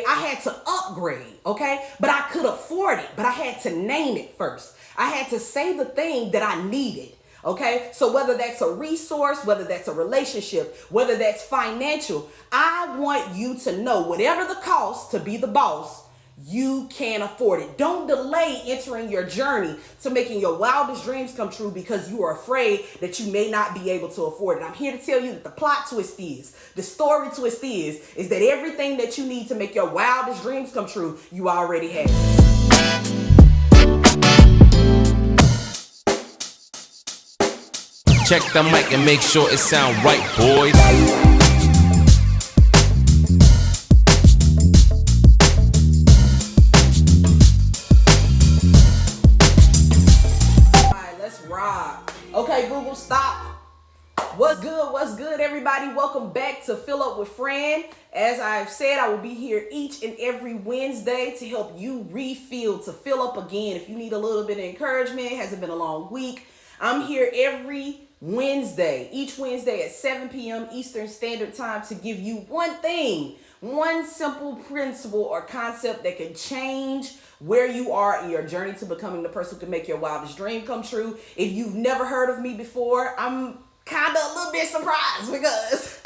I had to upgrade, okay? But I could afford it, but I had to name it first. I had to say the thing that I needed. Okay, so whether that's a resource, whether that's a relationship, whether that's financial, I want you to know whatever the cost to be the boss, you can afford it. Don't delay entering your journey to making your wildest dreams come true because you are afraid that you may not be able to afford it. I'm here to tell you that the plot twist is, the story twist is that everything that you need to make your wildest dreams come true, you already have. Check the mic and make sure it sound right, boys. Alright, let's rock. Okay, Google, stop. What's good? What's good, everybody? Welcome back to Fill Up with Fran. As I've said, I will be here each and every Wednesday to help you refill, to fill up again. If you need a little bit of encouragement, it hasn't been a long week. I'm here every Wednesday, each Wednesday at 7 p.m. Eastern Standard Time to give you one thing, one simple principle or concept that can change where you are in your journey to becoming the person who can make your wildest dream come true. If you've never heard of me before, I'm kind of a little bit surprised because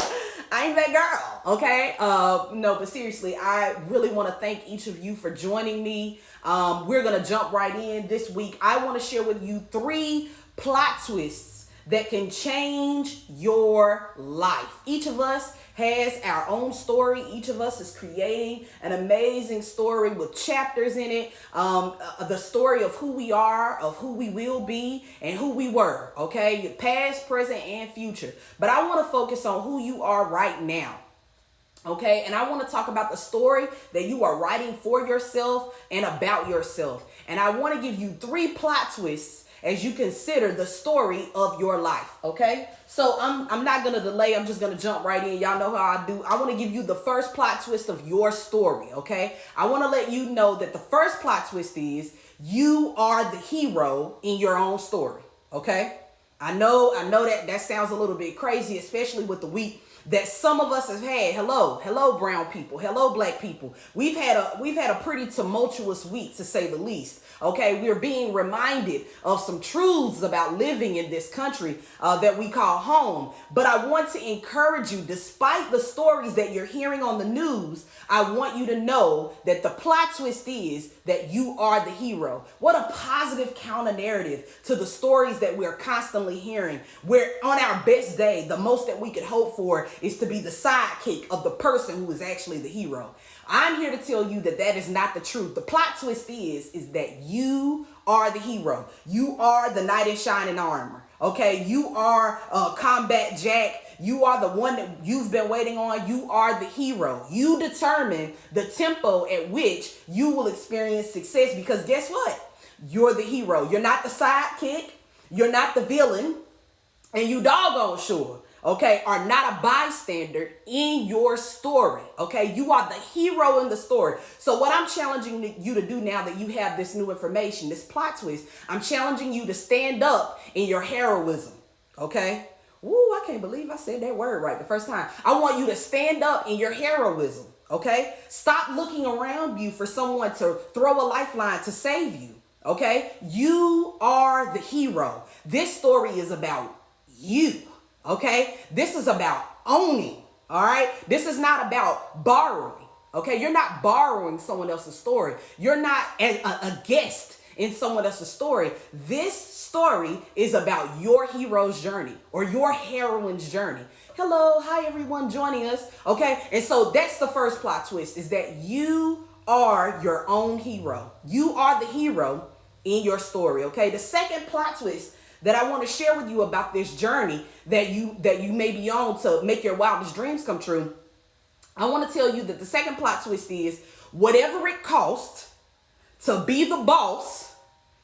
I ain't that girl, okay? No, but seriously, I really want to thank each of you for joining me. We're going to jump right in this week. I want to share with you 3 plot twists that can change your life. Each of us has our own story. Each of us is creating an amazing story with chapters in it. The story of who we are, of who we will be, and who we were, okay? Past, present, and future. But I want to focus on who you are right now. Okay, and I want to talk about the story that you are writing for yourself and about yourself. And I want to give you 3 plot twists as you consider the story of your life, okay? So I'm not going to delay. I'm just going to jump right in. Y'all know how I do. I want to give you the first plot twist of your story, okay? I want to let you know that the first plot twist is you are the hero in your own story, okay? I know that sounds a little bit crazy, especially with the week that some of us have had. Hello brown people, hello black people. We've had a pretty tumultuous week, to say the least. Okay, we're being reminded of some truths about living in this country that we call home. But I want to encourage you, despite the stories that you're hearing on the news, I want you to know that the plot twist is that you are the hero. What a positive counter narrative to the stories that we're constantly hearing. Where on our best day, the most that we could hope for is to be the sidekick of the person who is actually the hero. I'm here to tell you that that is not the truth. The plot twist is that you are the hero. You are the knight in shining armor. Okay, you are Combat Jack. You are the one that you've been waiting on. You are the hero. You determine the tempo at which you will experience success because guess what? You're the hero. You're not the sidekick. You're not the villain. And you doggone sure, okay, are not a bystander in your story, okay? You are the hero in the story. So what I'm challenging you to do now that you have this new information, this plot twist, I'm challenging you to stand up in your heroism, okay? Woo, I can't believe I said that word right the first time. I want you to stand up in your heroism, okay? Stop looking around you for someone to throw a lifeline to save you, okay? You are the hero. This story is about you. Okay, this is about owning. All right, this is not about borrowing. Okay, you're not borrowing someone else's story. You're not a guest in someone else's story. This story is about your hero's journey or your heroine's journey. Hello, hi everyone joining us. Okay, and so that's the first plot twist, is that you are your own hero. You are the hero in your story. Okay, the second plot twist that I want to share with you about this journey that you may be on to make your wildest dreams come true. I want to tell you that the second plot twist is whatever it costs to be the boss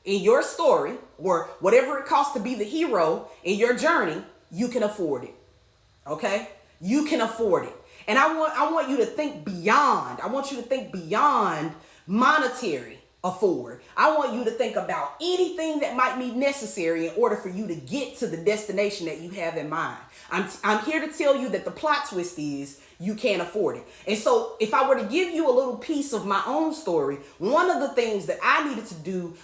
in your story, or whatever it costs to be the hero in your journey, you can afford it. Okay? You can afford it. And I want you to think beyond. I want you to think beyond monetary afford. I want you to think about anything that might be necessary in order for you to get to the destination that you have in mind. I'm here to tell you that the plot twist is you can't afford it. And so if I were to give you a little piece of my own story, one of the things that I needed to do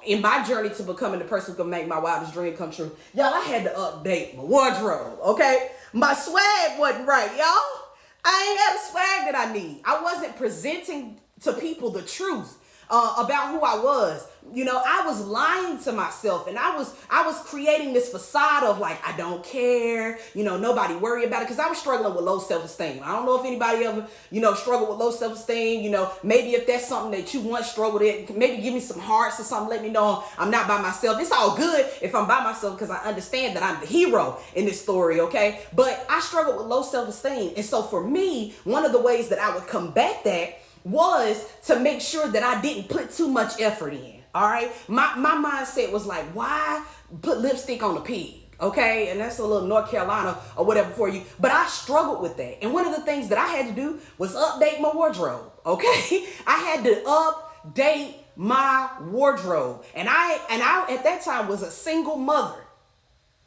in my journey to becoming the person who can make my wildest dream come true, y'all, I had to update my wardrobe, okay? My swag wasn't right, y'all. I ain't had the swag that I need. I wasn't presenting to people the truth about who I was. You know, I was lying to myself, and I was creating this facade of like, I don't care, you know, nobody worry about it, because I was struggling with low self-esteem. I don't know if anybody ever, you know, struggled with low self-esteem. You know, maybe if that's something that you once struggled with, maybe give me some hearts or something, let me know I'm not by myself. It's all good if I'm by myself, because I understand that I'm the hero in this story, okay? But I struggled with low self-esteem, and so for me, one of the ways that I would combat that was to make sure that I didn't put too much effort in. All right. My mindset was like, why put lipstick on a pig? Okay. And that's a little North Carolina or whatever for you. But I struggled with that. And one of the things that I had to do was update my wardrobe. Okay. I had to update my wardrobe. And I at that time was a single mother,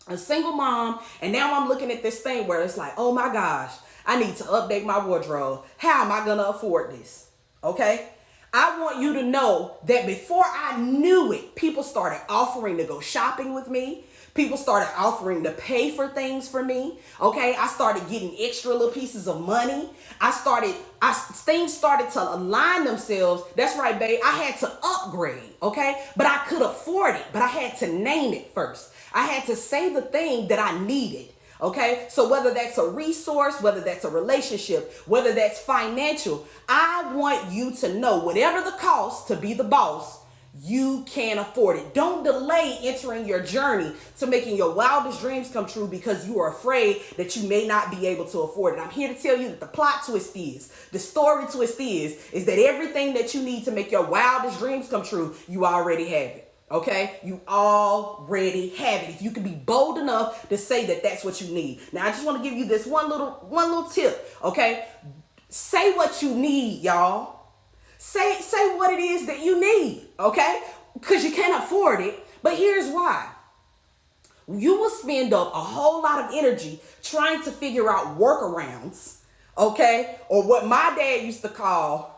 a single mom. And now I'm looking at this thing where it's like, oh my gosh, I need to update my wardrobe. How am I going to afford this? Okay. I want you to know that before I knew it, people started offering to go shopping with me. People started offering to pay for things for me. Okay. I started getting extra little pieces of money. Things started to align themselves. That's right, babe. I had to upgrade. Okay. But I could afford it, but I had to name it first. I had to say the thing that I needed. Okay, so whether that's a resource, whether that's a relationship, whether that's financial, I want you to know whatever the cost to be the boss, you can afford it. Don't delay entering your journey to making your wildest dreams come true because you are afraid that you may not be able to afford it. I'm here to tell you that the plot twist is, the story twist is that everything that you need to make your wildest dreams come true, you already have it. Okay, you already have it. If you can be bold enough to say that that's what you need. Now, I just want to give you this one little tip. Okay, say what you need, y'all. Say what it is that you need. Okay, because you can't afford it. But here's why. You will spend up a whole lot of energy trying to figure out workarounds. Okay, or what my dad used to call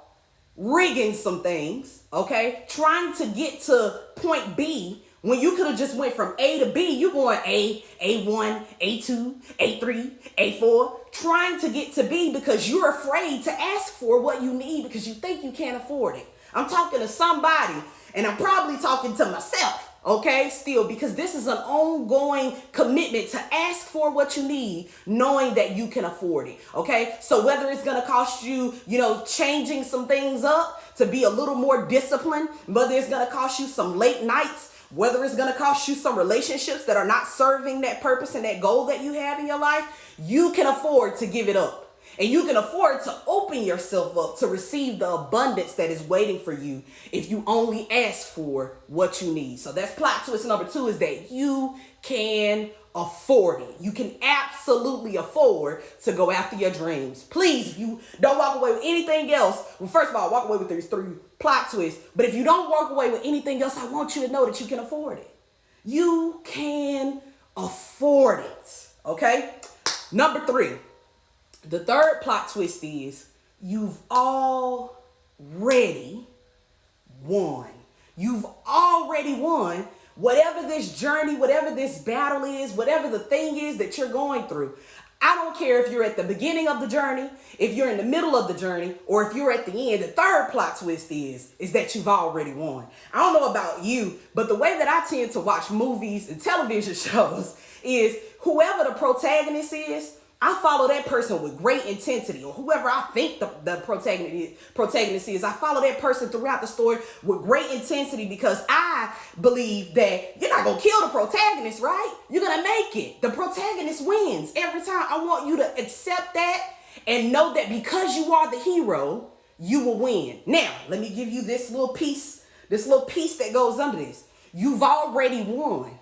rigging some things, okay? Trying to get to point B when you could have just went from A to B. You going A, A1, A2, A3, A4, trying to get to B because you're afraid to ask for what you need because you think you can't afford it. I'm talking to somebody, and I'm probably talking to myself. Okay, still, because this is an ongoing commitment to ask for what you need, knowing that you can afford it. Okay, so whether it's going to cost you, changing some things up to be a little more disciplined, whether it's going to cost you some late nights, whether it's going to cost you some relationships that are not serving that purpose and that goal that you have in your life, you can afford to give it up. And you can afford to open yourself up to receive the abundance that is waiting for you if you only ask for what you need. So that's plot twist number 2, is that you can afford it. You can absolutely afford to go after your dreams. Please, if you don't walk away with anything else, well, first of all, walk away with these 3 plot twists. But if you don't walk away with anything else, I want you to know that you can afford it. You can afford it. Okay? Number 3. The third plot twist is you've already won. You've already won whatever this journey, whatever this battle is, whatever the thing is that you're going through. I don't care if you're at the beginning of the journey, if you're in the middle of the journey, or if you're at the end. The third plot twist is that you've already won. I don't know about you, but the way that I tend to watch movies and television shows is whoever the protagonist is, I follow that person with great intensity, or whoever I think the protagonist is. I follow that person throughout the story with great intensity because I believe that you're not going to kill the protagonist, right? You're going to make it. The protagonist wins every time. I want you to accept that and know that because you are the hero, you will win. Now, let me give you this little piece that goes under this. You've already won.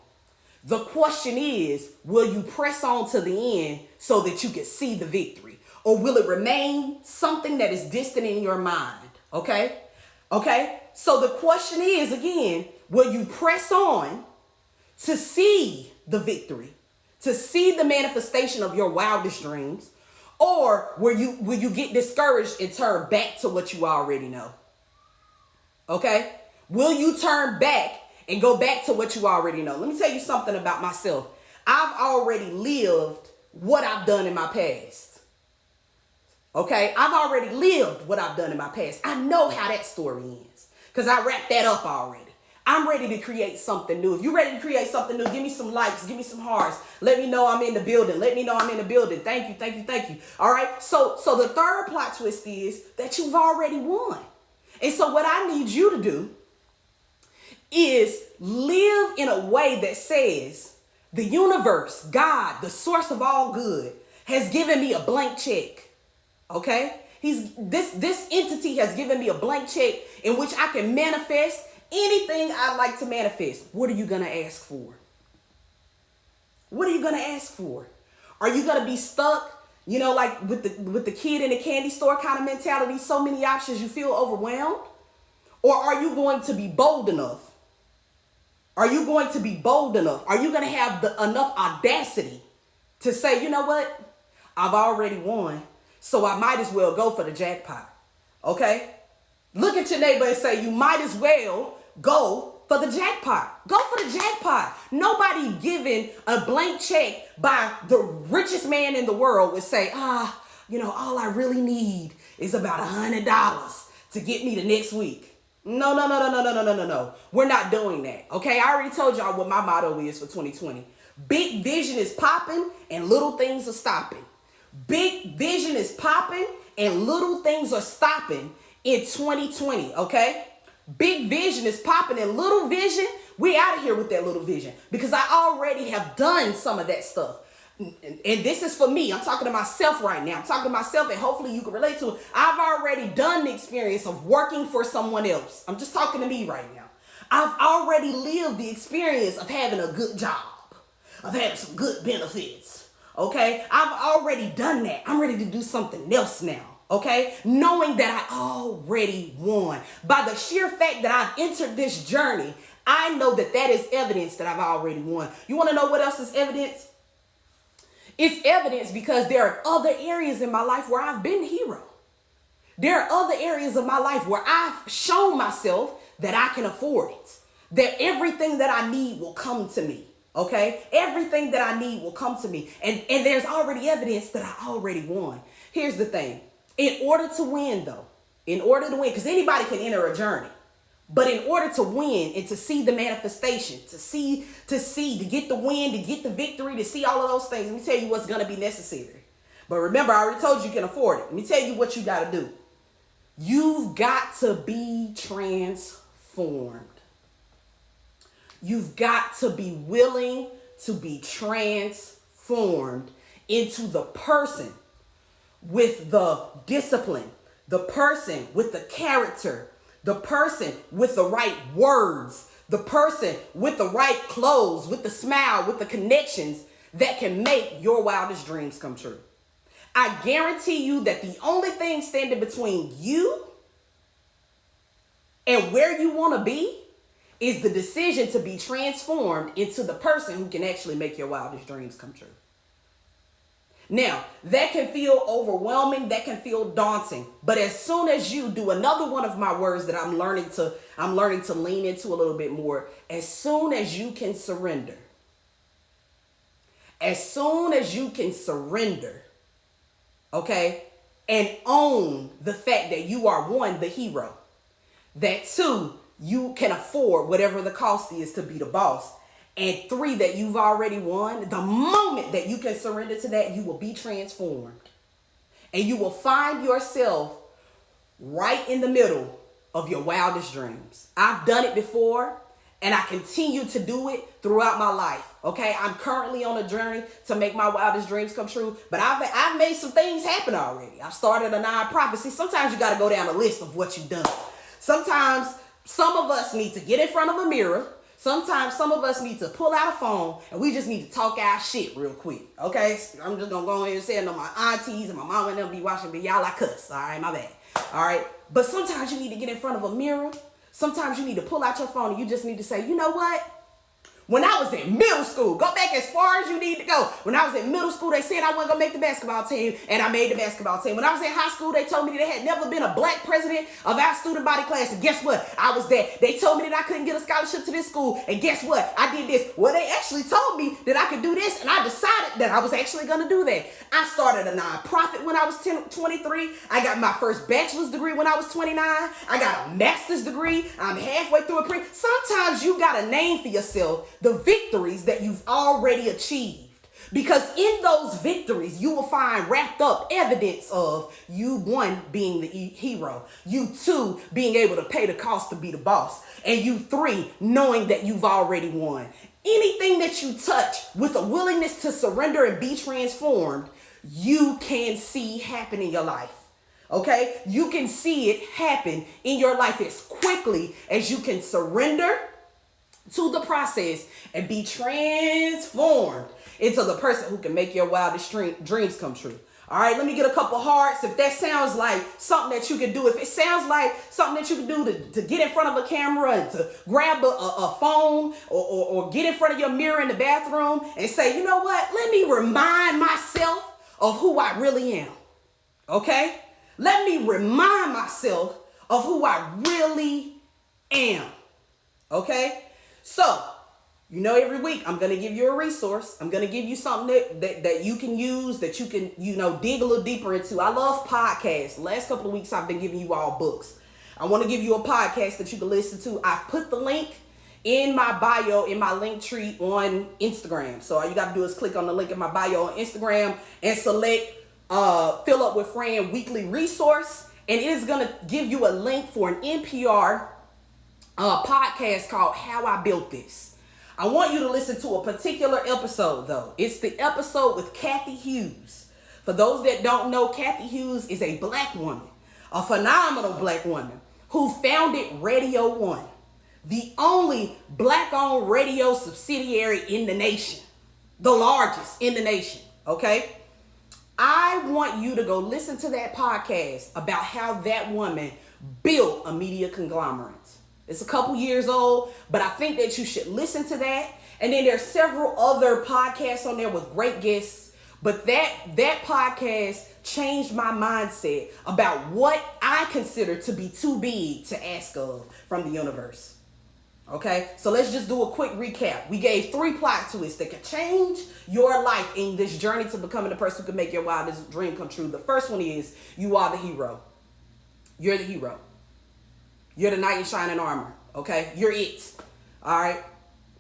The question is, will you press on to the end so that you can see the victory? Or will it remain something that is distant in your mind? Okay? Okay? So the question is, again, will you press on to see the victory, to see the manifestation of your wildest dreams? Or will you get discouraged and turn back to what you already know? Okay? Will you turn back and go back to what you already know? Let me tell you something about myself. I've already lived what I've done in my past. Okay? I've already lived what I've done in my past. I know how that story ends because I wrapped that up already. I'm ready to create something new. If you're ready to create something new, give me some likes, give me some hearts. Let me know I'm in the building. Let me know I'm in the building. Thank you, thank you, thank you. All right? So the third plot twist is that you've already won. And so what I need you to do is live in a way that says the universe, God, the source of all good, has given me a blank check. Okay? This entity has given me a blank check in which I can manifest anything I'd like to manifest. What are you going to ask for? What are you going to ask for? Are you going to be stuck, you know, like with the kid in the candy store kind of mentality, so many options, you feel overwhelmed? Or are you going to be bold enough? Are you going to be bold enough? Are you going to have enough audacity to say, you know what? I've already won, so I might as well go for the jackpot. Okay? Look at your neighbor and say, you might as well go for the jackpot. Go for the jackpot. Nobody given a blank check by the richest man in the world would say, you know, all I really need is about $100 to get me to next week. No. We're not doing that. Okay, I already told y'all what my motto is for 2020. Big vision is popping and little things are stopping. Big vision is popping and little things are stopping in 2020, okay? Big vision is popping and little vision, we out of here with that little vision because I already have done some of that stuff. And this is for me. I'm talking to myself right now. I'm talking to myself and hopefully you can relate to it. I've already done the experience of working for someone else. I'm just talking to me right now. I've already lived the experience of having a good job, of having some good benefits, okay? I've already done that. I'm ready to do something else now. Okay, knowing that I already won. By the sheer fact that I've entered this journey, I know that is evidence that I've already won. You want to know what else is evidence? It's evidence because there are other areas in my life where I've been the hero. There are other areas of my life where I've shown myself that I can afford it. That everything that I need will come to me. Okay, everything that I need will come to me. And there's already evidence that I already won. Here's the thing. In order to win, because anybody can enter a journey, but in order to win and to see the manifestation, to get the win, to get the victory, to see all of those things, let me tell you what's going to be necessary. But remember, I already told you can afford it. Let me tell you what you got to do. You've got to be transformed. You've got to be willing to be transformed into the person with the discipline, the person with the character, the person with the right words, the person with the right clothes, with the smile, with the connections that can make your wildest dreams come true. I guarantee you that the only thing standing between you and where you want to be is the decision to be transformed into the person who can actually make your wildest dreams come true. Now, that can feel overwhelming, that can feel daunting, but as soon as you do another one of my words that I'm learning to lean into a little bit more, as soon as you can surrender, okay, and own the fact that you are, one, the hero, that two, you can afford whatever the cost is to be the boss, and three, that you've already won. The moment that you can surrender to that, you will be transformed. And you will find yourself right in the middle of your wildest dreams. I've done it before, and I continue to do it throughout my life. Okay, I'm currently on a journey to make my wildest dreams come true, but I've made some things happen already. I've started a nonprofit. See, sometimes you got to go down a list of what you've done. Sometimes some of us need to get in front of a mirror. Sometimes some of us need to pull out a phone and we just need to talk our shit real quick. Okay, I'm just gonna go ahead and say, I know my aunties and my mama and them be watching me. Y'all, I cuss. All right, my bad. All right, but sometimes you need to get in front of a mirror. Sometimes you need to pull out your phone and you just need to say, you know what? When I was in middle school, go back as far as you need to go. When I was in middle school, they said I wasn't going to make the basketball team, and I made the basketball team. When I was in high school, they told me there had never been a black president of our student body class, and guess what? I was there. They told me that I couldn't get a scholarship to this school, and guess what? I did this. Well, they actually told me that I could do this, and I decided that I was actually going to do that. I started a nonprofit when I was 23. I got my first bachelor's degree when I was 29. I got a master's degree. I'm halfway through a Sometimes you got to name for yourself the victories that you've already achieved. Because in those victories, you will find wrapped up evidence of you, one, being the hero, you, two, being able to pay the cost to be the boss, and you, three, knowing that you've already won. Anything that you touch with a willingness to surrender and be transformed, you can see happen in your life. Okay? You can see it happen in your life as quickly as you can surrender to the process and be transformed into the person who can make your wildest dreams come true. All right, let me get a couple hearts. If that sounds like something that you can do, if it sounds like something that you can do to get in front of a camera and to grab a phone or get in front of your mirror in the bathroom and say, you know what, let me remind myself of who I really am. Okay? Let me remind myself of who I really am. Okay? So, you know, every week I'm going to give you a resource. I'm going to give you something that you can use, that you can, dig a little deeper into. I love podcasts. The last couple of weeks I've been giving you all books. I want to give you a podcast that you can listen to. I've put the link in my bio, in my link tree on Instagram. So all you got to do is click on the link in my bio on Instagram and select Fill Up with Fran weekly resource. And it is going to give you a link for an NPR podcast called How I Built This. I want you to listen to a particular episode, though. It's the episode with Kathy Hughes. For those that don't know, Kathy Hughes is a black woman, a phenomenal black woman who founded Radio One, the only black-owned radio subsidiary in the nation, the largest in the nation, okay? I want you to go listen to that podcast about how that woman built a media conglomerate. It's a couple years old, but I think that you should listen to that. And then there's several other podcasts on there with great guests. But that podcast changed my mindset about what I consider to be too big to ask of from the universe. Okay, so let's just do a quick recap. We gave 3 plot twists that could change your life in this journey to becoming the person who can make your wildest dream come true. The first one is you are the hero. You're the hero. You're the knight in shining armor, okay? You're it, all right?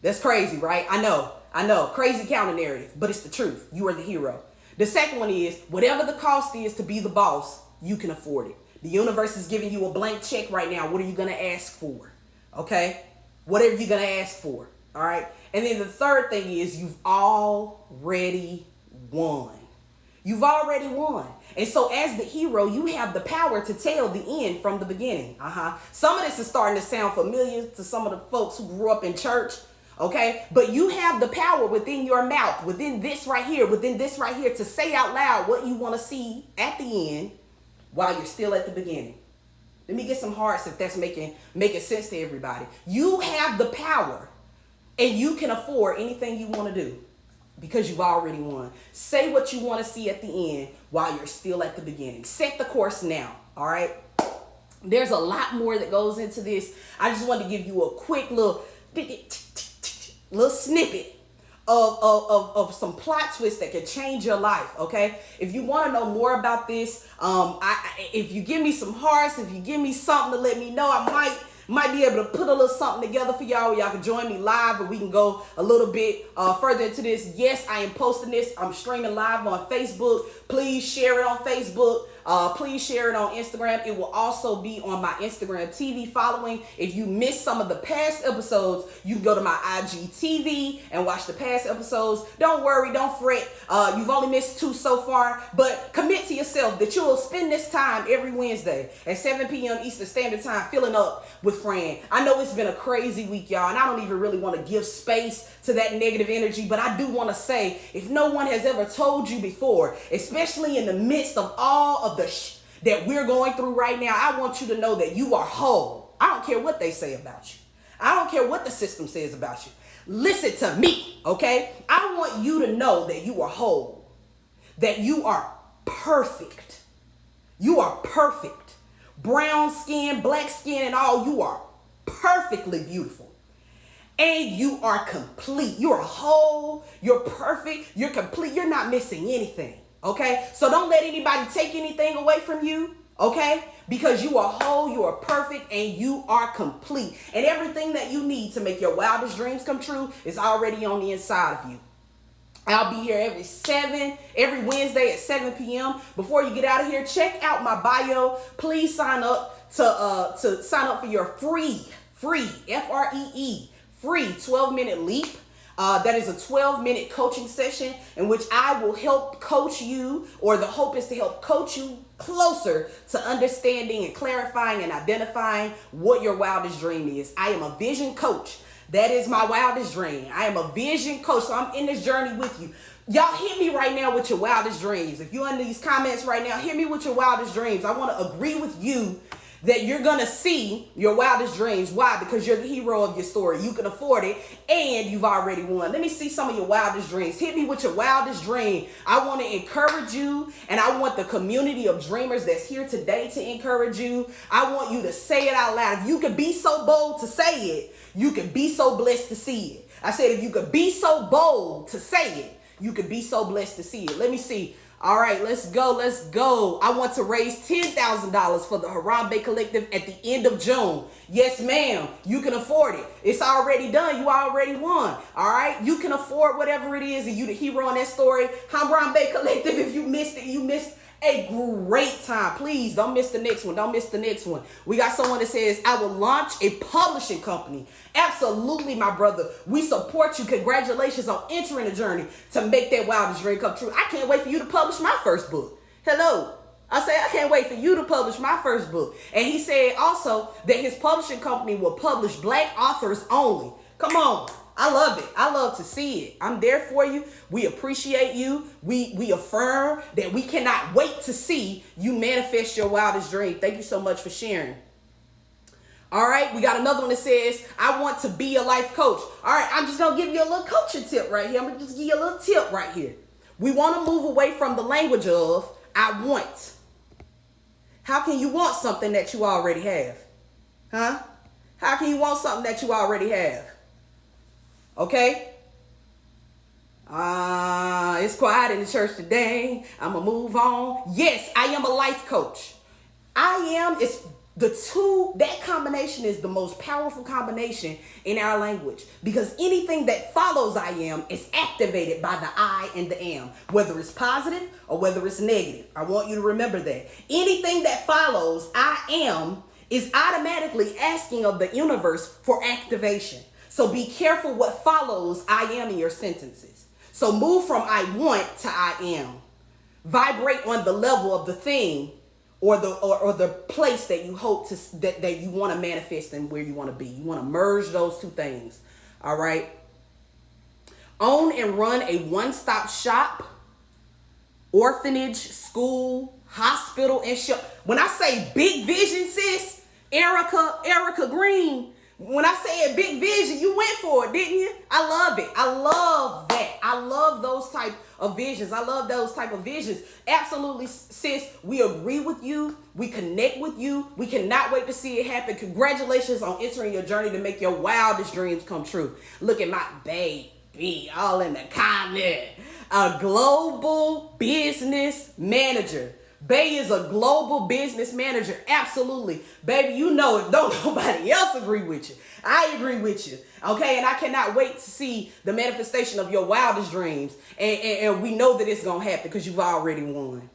That's crazy, right? I know. Crazy counter narrative, but it's the truth. You are the hero. The second one is whatever the cost is to be the boss, you can afford it. The universe is giving you a blank check right now. What are you going to ask for, okay? Whatever you're going to ask for, all right? And then the third thing is you've already won. You've already won. And so as the hero, you have the power to tell the end from the beginning. Some of this is starting to sound familiar to some of the folks who grew up in church, okay? But you have the power within your mouth, within this right here, to say out loud what you want to see at the end while you're still at the beginning. Let me get some hearts if that's making sense to everybody. You have the power and you can afford anything you want to do. Because you've already won. Say what you want to see at the end while you're still at the beginning. Set the course now, all right? There's a lot more that goes into this. I just wanted to give you a quick little snippet of some plot twists that could change your life, okay? If you want to know more about this, if you give me some hearts, if you give me something to let me know, I might be able to put a little something together for y'all where y'all can join me live and we can go a little bit further into this. Yes, I am posting this. I'm streaming live on Facebook. Please share it on Facebook. Please share it on Instagram. It will also be on my Instagram TV following. If you missed some of the past episodes, you can go to my IG TV and watch the past episodes. Don't worry, don't fret. You've only missed 2 so far, but commit to yourself that you will spend this time every Wednesday at 7 p.m. Eastern Standard Time filling up with Fran. I know it's been a crazy week, y'all, and I don't even really want to give space to that negative energy, but I do want to say, if no one has ever told you before, especially in the midst of all of the that we're going through right now, I want you to know that you are whole. I don't care what they say about you. I don't care what the system says about you. Listen to me, okay? I want you to know that you are whole, that you are perfect. You are perfect. Brown skin, black skin, and all, you are perfectly beautiful. And you are complete. You're whole, you're perfect, you're complete, you're not missing anything, okay? So don't let anybody take anything away from you, okay? Because you are whole, you are perfect, and you are complete. And everything that you need to make your wildest dreams come true is already on the inside of you. I'll be here every Wednesday at 7 p.m. Before you get out of here, check out my bio. Please sign up to sign up for your free Free, free 12-minute leap. That is a 12-minute coaching session in which I will help coach you, or the hope is to help coach you closer to understanding and clarifying and identifying what your wildest dream is. I am a vision coach. That is my wildest dream. I am a vision coach, so I'm in this journey with you. Y'all hit me right now with your wildest dreams. If you're in these comments right now, hit me with your wildest dreams. I want to agree with you that you're going to see your wildest dreams. Why? Because you're the hero of your story. You can afford it, and you've already won. Let me see some of your wildest dreams. Hit me with your wildest dream. I want to encourage you, and I want the community of dreamers that's here today to encourage you. I want you to say it out loud. If you can be so bold to say it, you can be so blessed to see it. I said, if you could be so bold to say it, you could be so blessed to see it. Let me see. All right, let's go. I want to raise $10,000 for the Harambe Collective at the end of June. Yes, ma'am. You can afford it. It's already done. You already won. All right? You can afford whatever it is, and you the hero in that story. Harambe Collective, if you missed it, you missed a great time. Please don't miss the next one. Don't miss the next one. We got someone that says, I will launch a publishing company. Absolutely, my brother. We support you. Congratulations on entering the journey to make that wildest dream come true. I can't wait for you to publish my first book. Hello. I say, I can't wait for you to publish my first book. And he said also that his publishing company will publish Black authors only. Come on. I love it. I love to see it. I'm there for you. We appreciate you. We affirm that we cannot wait to see you manifest your wildest dream. Thank you so much for sharing. All right, we got another one that says, I want to be a life coach. All right, I'm just going to give you a little coaching tip right here. I'm going to just give you a little tip right here. We want to move away from the language of I want. How can you want something that you already have? Huh? How can you want something that you already have? Okay? It's quiet in the church today. I'm going to move on. Yes, I am a life coach. It's the two, that combination is the most powerful combination in our language, because anything that follows I am is activated by the I and the am, whether it's positive or whether it's negative. I want you to remember that. Anything that follows I am is automatically asking of the universe for activation. So be careful what follows I am in your sentences. So move from I want to I am. Vibrate on the level of the thing or the place that you hope to that you want to manifest and where you want to be. You want to merge those two things. All right. Own and run a one-stop shop, orphanage, school, hospital, and shop. When I say big vision, sis, Erica Green, when I said big vision, you went for it, didn't you? I love it. I love that. I love those type of visions. I love those type of visions. Absolutely, sis. We agree with you. We connect with you. We cannot wait to see it happen. Congratulations on entering your journey to make your wildest dreams come true. Look at my baby all in the comment. A global business manager. Bay is a global business manager. Absolutely. Baby, you know if don't nobody else agree with you, I agree with you. Okay, and I cannot wait to see the manifestation of your wildest dreams. And we know that it's going to happen because you've already won.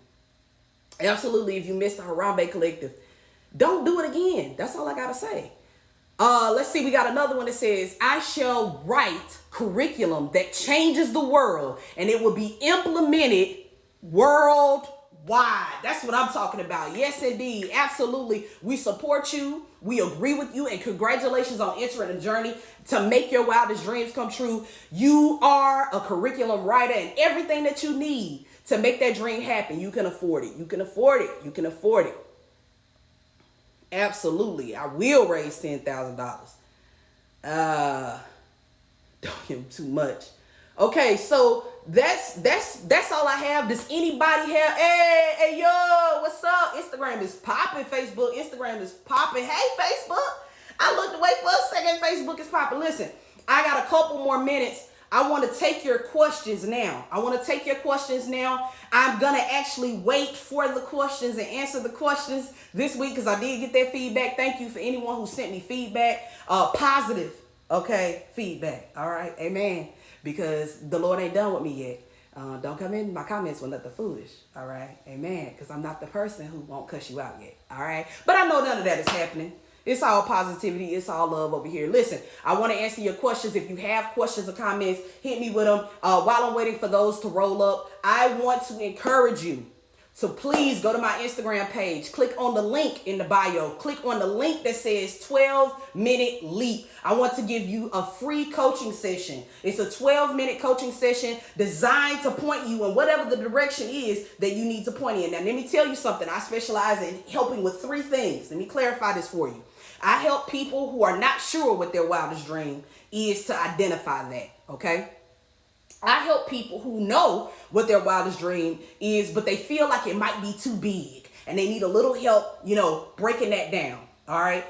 Absolutely. If you missed the Harambe Collective, don't do it again. That's all I got to say. Let's see. We got another one that says, I shall write curriculum that changes the world, and it will be implemented worldwide. That's what I'm talking about. Yes, indeed. Absolutely. We support you. We agree with you. And congratulations on entering the journey to make your wildest dreams come true. You are a curriculum writer, and everything that you need to make that dream happen, you can afford it. You can afford it. You can afford it. Absolutely. I will raise $10,000. Don't give him too much. Okay, so that's all I have. Does anybody have? Hey, yo, what's up? Instagram is popping. Instagram is popping. Hey, Facebook. I looked away for a second. Facebook is popping. Listen, I got a couple more minutes. I want to take your questions now. I'm going to actually wait for the questions and answer the questions this week because I did get that feedback. Thank you for anyone who sent me feedback. Positive, okay, feedback. All right, amen. Because the Lord ain't done with me yet. Don't come in my comments with nothing foolish. All right, amen. Because I'm not the person who won't cuss you out yet. All right, but I know none of that is happening. It's all positivity. It's all love over here. Listen, I want to answer your questions. If you have questions or comments, hit me with them. While I'm waiting for those to roll up, I want to encourage you to please go to my Instagram page. Click on the link in the bio. Click on the link that says 12-minute leap. I want to give you a free coaching session. It's a 12-minute coaching session designed to point you in whatever the direction is that you need to point in. Now, let me tell you something. I specialize in helping with three things. Let me clarify this for you. I help people who are not sure what their wildest dream is to identify that, okay? I help people who know what their wildest dream is, but they feel like it might be too big and they need a little help, breaking that down, all right?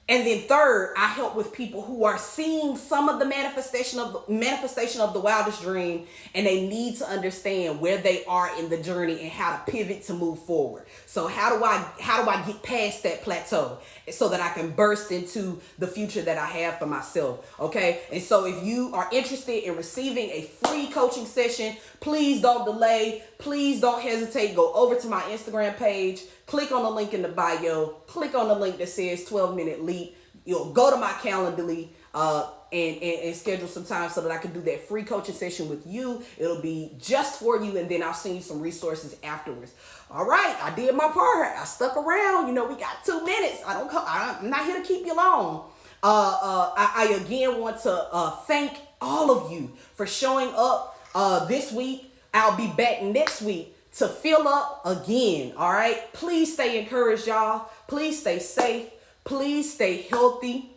And then third, I help with people who are seeing some of the manifestation of the wildest dream, and they need to understand where they are in the journey and how to pivot to move forward. So how do I get past that plateau so that I can burst into the future that I have for myself? Okay. And so if you are interested in receiving a free coaching session, please don't delay. Please don't hesitate. Go over to my Instagram page. Click on the link in the bio. Click on the link that says 12-minute leap. You'll go to my Calendly and schedule some time so that I can do that free coaching session with you. It'll be just for you, and then I'll send you some resources afterwards. All right, I did my part. I stuck around. We got 2 minutes. I'm not here to keep you long. I again want to thank all of you for showing up this week. I'll be back next week to fill up again. All right, please stay encouraged, y'all. Please stay safe. Please stay healthy.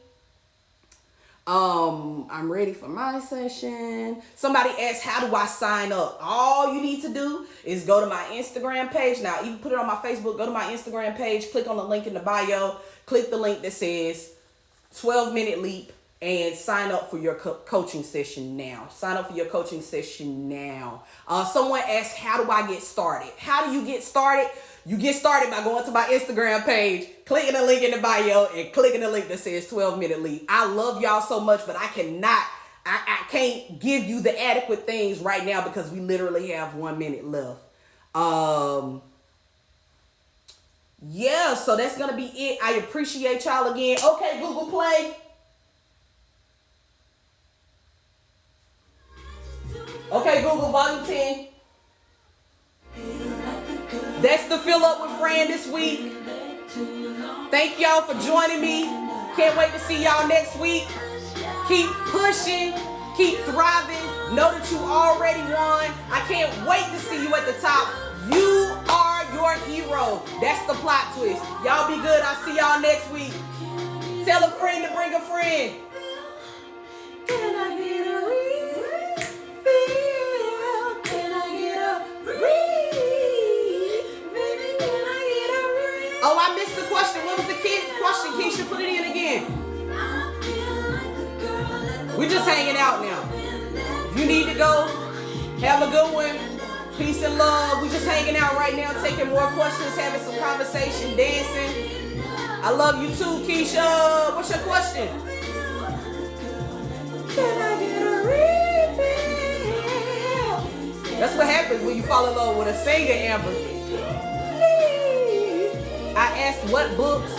I'm ready for my session. Somebody asked, how do I sign up? All you need to do is go to my Instagram page. Now, even put it on my Facebook. Go to my Instagram page. Click on the link in the bio. Click the link that says 12-minute leap and sign up for your coaching session now. Sign up for your coaching session now. Someone asked, how do I get started? How do you get started? You get started by going to my Instagram page, clicking the link in the bio, and clicking the link that says 12-minute leap. I love y'all so much, but I can't give you the adequate things right now because we literally have 1 minute left. Yeah, so that's going to be it. I appreciate y'all again. Okay, Google Play. Okay, Google, volume 10. That's the Fill Up with Fran this week. Thank y'all for joining me. Can't wait to see y'all next week. Keep pushing. Keep thriving. Know that you already won. I can't wait to see you at the top. You are your hero. That's the plot twist. Y'all be good. I'll see y'all next week. Tell a friend to bring a friend. Can I get a refill? Can I get a refill? Oh, I missed the question. What was the question? Keisha, put it in again. We're just hanging out now. If you need to go, have a good one. Peace and love. We're just hanging out right now, taking more questions, having some conversation, dancing. I love you too, Keisha. What's your question? Can I get a refill? That's what happens when you fall in love with a singer, Amber. I asked what books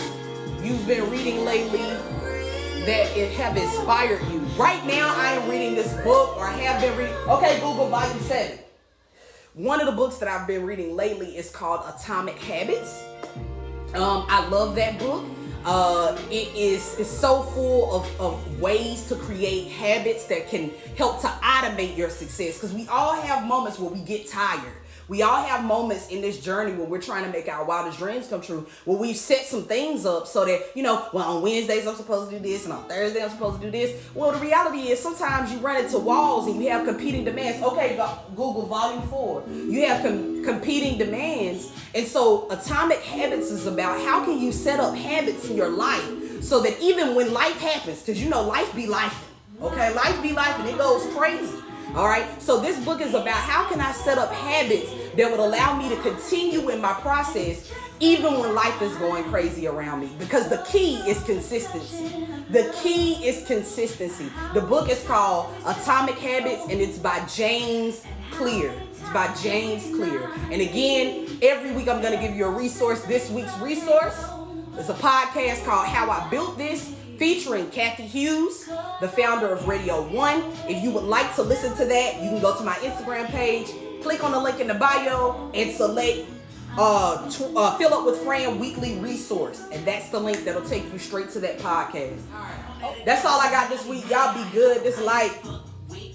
you've been reading lately that have inspired you. Right now, I am reading this book, or I have been reading. Okay, Google, volume 7. One of the books that I've been reading lately is called Atomic Habits. I love that book. It's so full of ways to create habits that can help to automate your success. Because we all have moments where we get tired. We all have moments in this journey when we're trying to make our wildest dreams come true, where we've set some things up so that, on Wednesdays I'm supposed to do this and on Thursday I'm supposed to do this. Well, the reality is sometimes you run into walls and you have competing demands. Okay, Google Volume 4. You have competing demands. And so Atomic Habits is about how can you set up habits in your life so that even when life happens, because life be life. Okay, life be life and it goes crazy. All right, so this book is about how can I set up habits that would allow me to continue in my process even when life is going crazy around me, because the key is consistency. The key is consistency. The book is called Atomic Habits and it's by James Clear. It's by James Clear. And again, every week I'm going to give you a resource. This week's resource is a podcast called How I Built This, featuring Kathy Hughes, the founder of Radio One. If you would like to listen to that, you can go to my Instagram page, click on the link in the bio, and select Fill Up with Fran weekly resource. And that's the link that'll take you straight to that podcast. That's all I got this week. Y'all be good. This light,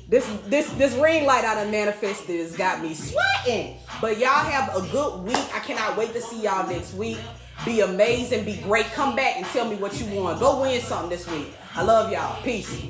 this ring light I done manifested has got me sweating. But y'all have a good week. I cannot wait to see y'all next week. Be amazing, be great. Come back and tell me what you want. Go win something this week. I love y'all. Peace.